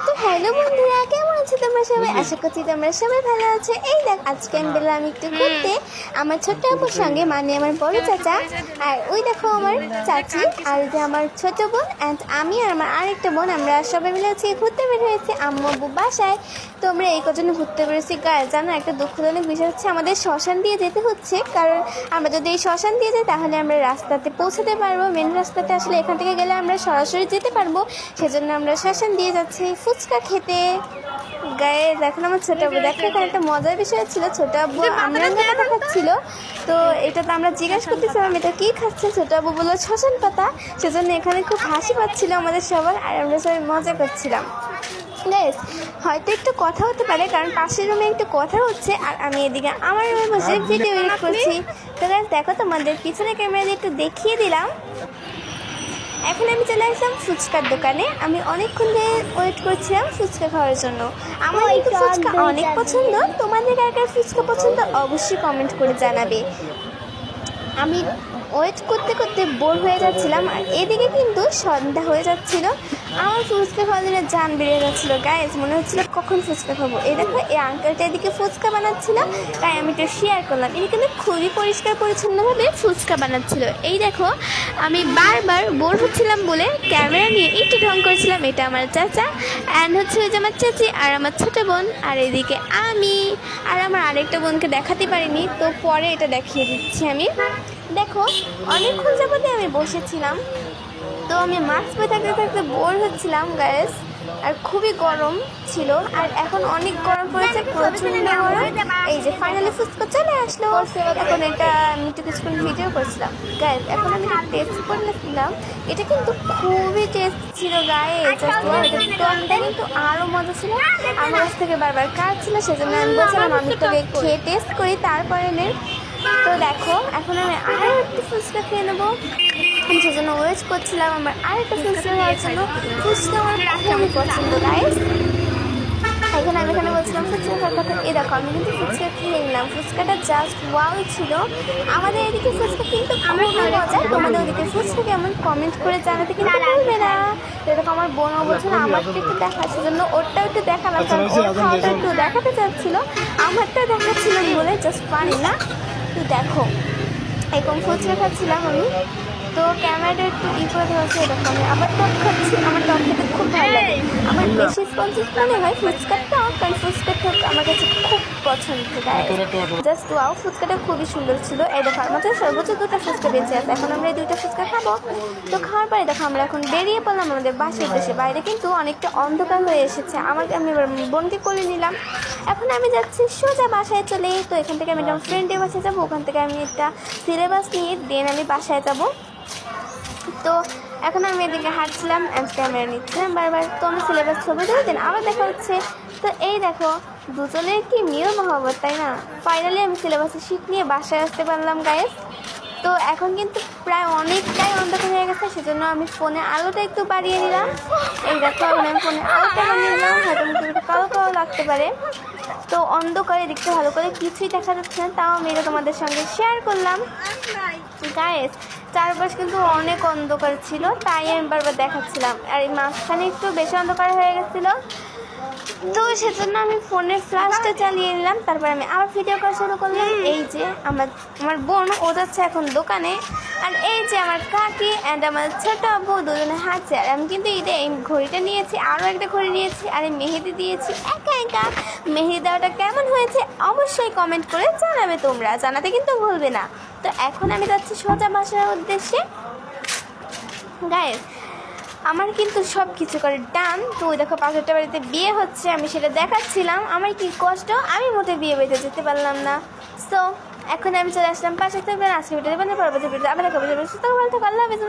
তো হ্যালো বন্ধুরা, কেমন আছো তোমরা সবাই? আশা করছি তোমরা সবাই ভালো আছো। এই দেখ, আজকে আমি বেরোলাম একটু ঘুরতে আমার ছোট্ট আপুর সঙ্গে, মানে আমার বড় চাচা, আর ওই দেখো আমার চাচি, আর ওই যে আমার ছোট বোন অ্যান্ড আমি আর আমার আরেকটা বোন, আমরা সবাই মিলে হচ্ছে ঘুরতে বের হয়েছি আম্মু আব্বু বাসায়। তো আমরা এই কজন ঘুরতে পেরেছি। গায়ে জানো একটা দুঃখজনক বিষয় হচ্ছে আমাদের শ্মশান দিয়ে যেতে হচ্ছে, কারণ আমরা যদি এই শ্মশান দিয়ে যাই তাহলে আমরা রাস্তাতে পৌঁছাতে পারবো, মেন রাস্তাতে আসলে এখান থেকে গেলে আমরা সরাসরি যেতে পারবো, সেজন্য আমরা শ্মশান দিয়ে যাচ্ছি ফুচকা খেতে। গায়ে এখন আমার ছোটো আব্বু দেখো, এখানে একটা মজার বিষয় ছিল, ছোটো আব্বু আমরা কথা খাচ্ছিল, তো এটা তো আমরা জিজ্ঞাসা করতেছিলাম এটা কী খাচ্ছে, ছোটো আব্বু বললো শ্মশান পাতা, সেজন্য এখানে খুব হাসি পাচ্ছিল আমাদের সবার, আর আমরা সবাই মজা করছিলাম। গাইস হয়তো একটু কথা হতে পারে কারণ পাশের রুমে একটু কথা হচ্ছে, আর আমি এদিকে আমার রুমে বসে ভিডিও এডিট করছি। তো গাইস দেখো, তোমাদের পিছনে ক্যামেরা দিয়ে একটু দেখিয়ে দিলাম। এখন আমি চলে আসলাম ফুচকার দোকানে। আমি অনেকক্ষণ ধরে ওয়েট করছিলাম ফুচকা খাওয়ার জন্য। আমার একটু ফুচকা অনেক পছন্দ, তোমাদের কার কার ফুচকা পছন্দ অবশ্যই কমেন্ট করে জানাবে। আমি ওয়েট করতে করতে বোর হয়ে যাচ্ছিলাম, আর এদিকে কিন্তু সন্ধ্যা হয়ে যাচ্ছিল। আমার ফুচকা খাওয়ার জন্য জান বেরিয়ে যাচ্ছিলো। গাইজ মনে হচ্ছিল কখন ফুচকা খাবো। এই দেখো, এই আঙ্কেলটা এদিকে ফুচকা বানাচ্ছিল, তাই আমি একটু শেয়ার করলাম। এটি কিন্তু খুবই পরিষ্কার পরিচ্ছন্নভাবে ফুচকা বানাচ্ছিল। এই দেখো, আমি বারবার বোর হচ্ছিলাম বলে ক্যামেরা নিয়ে একটু ঢং করেছিলাম। এটা আমার চাচা অ্যান্ড হচ্ছে ওই যে আমার চাচি আর আমার ছোটো বোন, আর এদিকে আমি আর আমার আরেকটা বোনকে দেখাতে পারিনি, তো পরে এটা দেখিয়ে দিচ্ছি আমি। দেখো, অনেকক্ষণ যাবতে আমি বসেছিলাম, তো আমি মাস্ক পরে থাকতে থাকতে বোর হচ্ছিলাম গাইস, আর খুবই গরম ছিল, আর এখন অনেক গরম পড়েছে, প্রচণ্ড গরম। এই যে ফাইনালি ফুচকা চলে আসলো। এখন এটা আমি একটু কিছুক্ষণ ভিডিও করছিলাম গাইস। এখন আমি টেস্ট করলাম, এটা কিন্তু খুবই টেস্ট ছিল গাইস। টকটা কিন্তু আরও মজা ছিল। আমার কাছ থেকে বারবার কাটছিল, সেজন্য আমি বলছিলাম আমি তোকে খেয়ে টেস্ট করি তারপরে নে। তো দেখো, এখন আমি আরও একটু ফুচকা খেয়ে নেবো, আমি সেজন্য ওয়েট করছিলাম আমার আরেকটা ফুচকা খাওয়ার জন্য। ফুচকা আমার খুবই পছন্দ গাইস। এখন আমি এখানে বলছিলাম ফুচকা খাওয়ার কথা। এই দেখো, আমি কিন্তু ফুচকা খেয়ে নিলাম। ফুচকাটা জাস্ট ওয়াও ছিল। আমাদের এদিকে ফুচকা কিন্তু খুবই মজা। তোমাদের ওদিকে ফুচকা কেমন কমেন্ট করে জানাতে কিন্তু ভুলবে না। দেখো, আমার বোনও বলছিল আমারটা একটু দেখা, সেজন্য ওরটাও একটু দেখালাম, কারণ ওর খাওয়াটা একটু দেখাতে চাচ্ছিল, আমারটা দেখাচ্ছিল বলে জাস্ট পারি না। তো দেখো, এরকম ফুচকা খাচ্ছিলাম আমি, তো ক্যামেরাটা একটু করে ধরেছে। এরকম আমি আবার টক খাচ্ছি, আমার টক খেতে খুব ভালো লাগে। আমার বেশি স্পঞ্জিস মনে হয় ফুচকার টক, কারণ ফুচকার টক আমার কাছে খুব পছন্দ। জাস্ট ওয়াও, ফুচকাটা খুবই সুন্দর ছিল। এই দেখো, আমাদের সর্বোচ্চ 2টা ফুচকা বেঁচে আছে, এখন আমরা এই 2টা ফুচকা খাবো। তো খাওয়ার পরে দেখো আমরা এখন বেরিয়ে পড়লাম আমাদের বাসার উদ্দেশ্যে। বাইরে কিন্তু অনেকটা অন্ধকার হয়ে এসেছে। আমি এবার বোনকে কোলে নিলাম। এখন আমি যাচ্ছি সোজা বাসায় চলে। তো এখান থেকে আমি একটা ফ্রেন্ডের বাসায় যাবো, ওখান থেকে আমি একটা সিলেবাস নিয়ে দেন আমি বাসায় যাবো। তো এখন আমি এদিকে হাঁটছিলাম, ক্যামেরা নিচ্ছিলাম বারবার। তো আমি সিলেবাস ছবি তুলে দিন, আবার দেখা হচ্ছে। তো এই দেখো, দুজনের কি মিল মহব্বত, তাই না? ফাইনালি আমি সিলেবাসের শিট নিয়ে বাসায় আসতে পারলাম গাইস। তো এখন কিন্তু প্রায় অনেকটাই অন্ধকার হয়ে গেছে, সেজন্য আমি ফোনে আলোটা একটু বাড়িয়ে নিলাম। এই দেখো, এখন আমি ফোনে আলোটা বাড়িয়ে নিলাম, হয়তো একটু কালো কালো লাগতে পারে। তো অন্ধকারে দেখতে ভালো করে কিছুই দেখা যাচ্ছে না, তাও আমি এটা তোমাদের সঙ্গে শেয়ার করলাম গাইস। চারপাশ কিন্তু অনেক অন্ধকার ছিল, তাই আমি বারবার দেখাচ্ছিলাম, আর এই মাঝখানে একটু বেশি অন্ধকার হয়ে গেছিলো, তো সেজন্য আমি ফোনের ফ্ল্যাশটা চালিয়ে নিলাম। তারপর আমি আবার ভিডিও করা শুরু করলাম। এই যে আমার বোন, ও যাচ্ছে এখন দোকানে, আর এই যে আমার কাকি অ্যান্ড আমার ছোটো আব্বু দুজনে হাঁটছে, আর আমি কিন্তু এই ঘড়িটা নিয়েছি, আরও একটা ঘড়ি নিয়েছি, আর এই মেহেদি দিয়েছি একা একা। মেহেদি দেওয়াটা কেমন হয়েছে অবশ্যই কমেন্ট করে জানাবে, তোমরা জানাতে কিন্তু ভুলবে না। তো এখন আমি যাচ্ছি সোজা বাসার উদ্দেশ্যে গাইস। আমার কিন্তু সব কিছু করে ডান। তো ওই দেখো, পাশেরটা বাড়িতে বিয়ে হচ্ছে, আমি সেটা দেখাচ্ছিলাম। আমার কি কষ্ট, আমি মোটে বিয়ে বাড়িতে যেতে পারলাম না। সো এখন আমি চলে আসলাম পাশে। থাকবেন আজকে ভিডিও, পরবর্তী ভিডিও আবার দেখা হবে। সুস্থ ভালো থাকো, আল্লাহ হাফেজ।